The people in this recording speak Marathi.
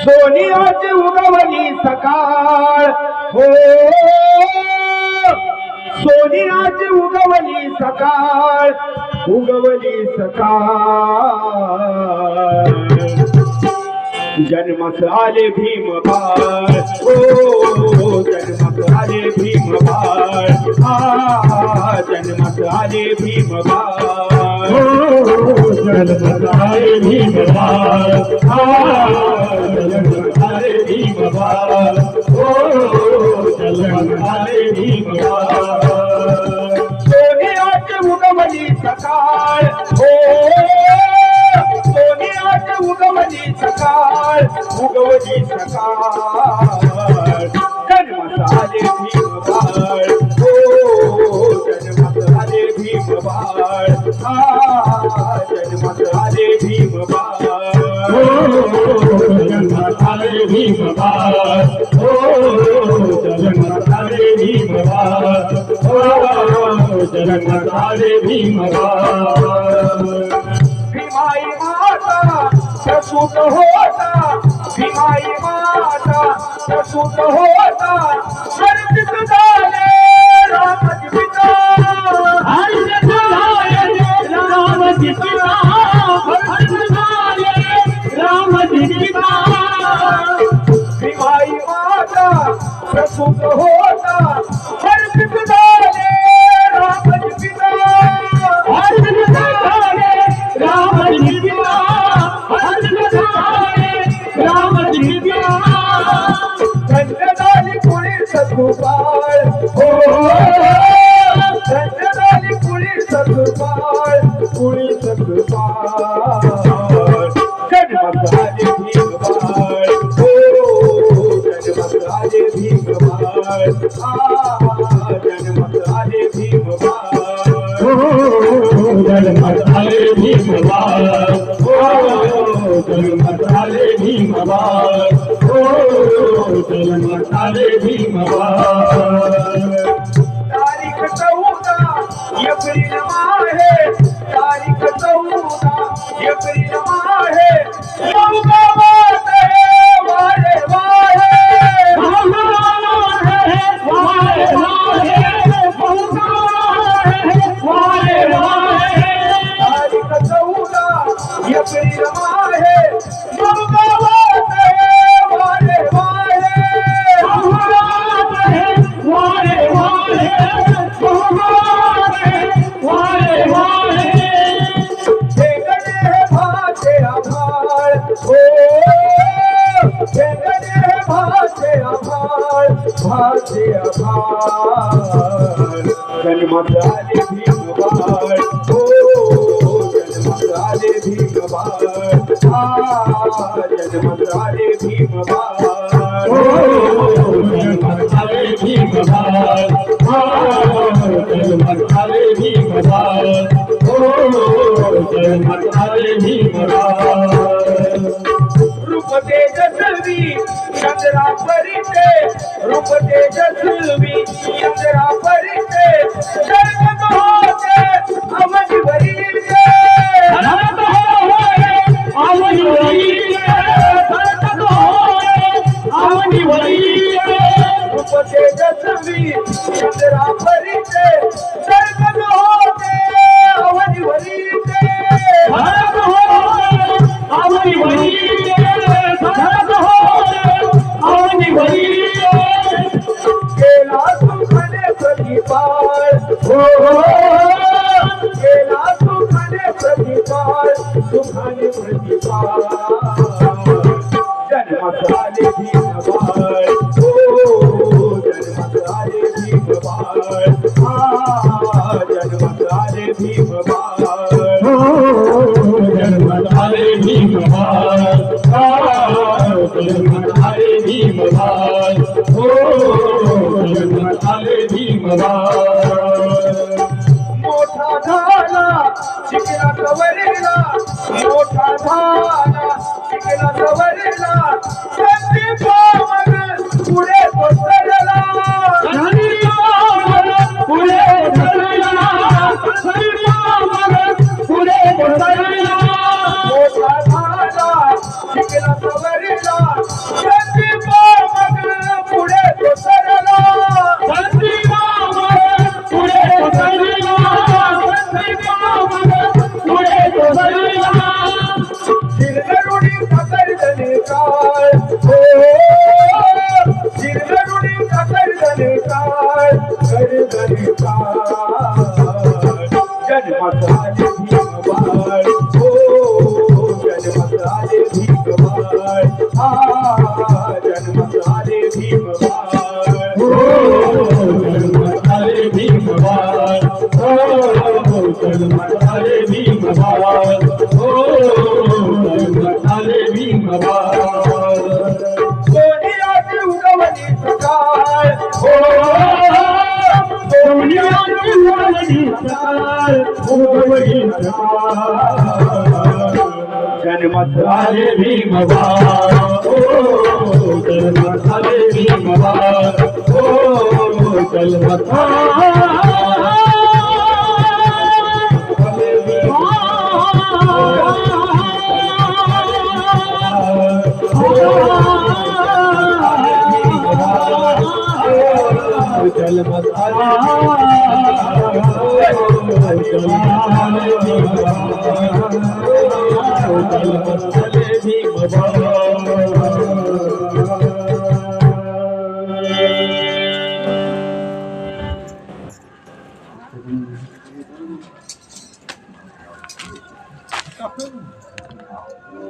सोनियाची उगवली सकाळ हो, सोनियाची उगवली सकाळ, उगवली सकाळ, जन्मस आले भीम बाळ हो, जन्मस आले भीम बाळ, जन्मस आले भीम बाळ हो, जन्मस आले भीम बाळ, जन्मस आले भीम बाळ हो, जन्मस आले भीम बाळ. सोनियाची उगवली सकाळ हो, सोनियाची उगवली सकाळ, उगवली सकाळ, जन्मस आले भीम बाळ हो, जन्मस आले भीम बाळ, जन्मस आले भीम बाळ हो, जन्मस आले भीम बाळ हो, जन्मस आले भीम बाळ हो, जन्मस आले भीम बाळ. भीमाई माता प्रसूत होता, भीमाई माता प्रसूत होता, हर्षित झाले रामजी पिता, हर्षित झाले रामजी पिता, हर्षित झाले रामजी पिता. भीमाई माता प्रसूत होता, हर्षित झाले रामजी पिता, हर्षित झाले रामजी पिता, हर्षित झाले रामजी पिता. धन्य झाली कुळी सखुबाळ हो, धन्य झाली कुळी सखुबाळ, कुळी सखुबाळ, जन्मस आले भीम बाळ हो, जन्मस आले भीम बाळ, जन्मस आले भीम बाळ हो, जन्मस आले भीम बाळ हो, जन्मस आले भीम बाळ हो, जन्मस आले भीम बाळ. तारीख 14 एप्रिल माहे, तारीख 14 एप्रिल माहे, गावात वारे वारे, तारीख 14 एप्रिल माहे, गावात वारे वारे, ठेंगणे भाचे आभाळ हो, ठेंगणे भाचे आभाळ, भाचे आभाळ, जन्मस आले भीम बाळ हो, जन्मस आले भीम बाळ, जन्मस आले भीम बाळ हो, जन्मस आले भीम बाळ हो, जन्मस आले भीम बाळ हो, जन्मस आले भीम बाळ. रूप तेजस्वी चंद्रा परिते, रूप तेजस्वी चंद्रा परिते, जगत होते अवनी वरीचे, धरत होय आवनी वरीचे, धरत होय आवनी वरीचे. रूप तेजस्वी चंद्रा परिते, जगत होते अवनी वरीचे, धरत होय आवनी वरीचे, धरत होय आवनी वरीचे. गेला सुखने प्रतिपाळ हो, गेला सुखने प्रतिपाळ, सुखने प्रतिपाळ, जन्मस आले भीम बाळ हो, जन्मस आले भीम बाळ, जन्मस आले भीम बाळ हो, जन्मस आले भीम बाळ, जन्मस आले भीम बाळ हो, जन्मस आले भीम बाळ. मोठा झाला शिकला सवरेला, मोठा झाला शिकला सवरेला, संधी पावन पुढे पसरला, पुढे जन्मात आले भीमबाळ हो जन्मात आले भीमबाळ जन्मात आले भीमबाळ हो जन्मात आले भीमबाळ हो जन्मात आले भीमबाळ हो जन्मात आले भीमबाळ सोनियाची उगवली सकाळ हो सोनियाची उगवली सकाळ उगवली सकाळ जन्मात आले भीमबाळ हो जन्मात आले भीमबाळ हो जन्मात जन्मात आले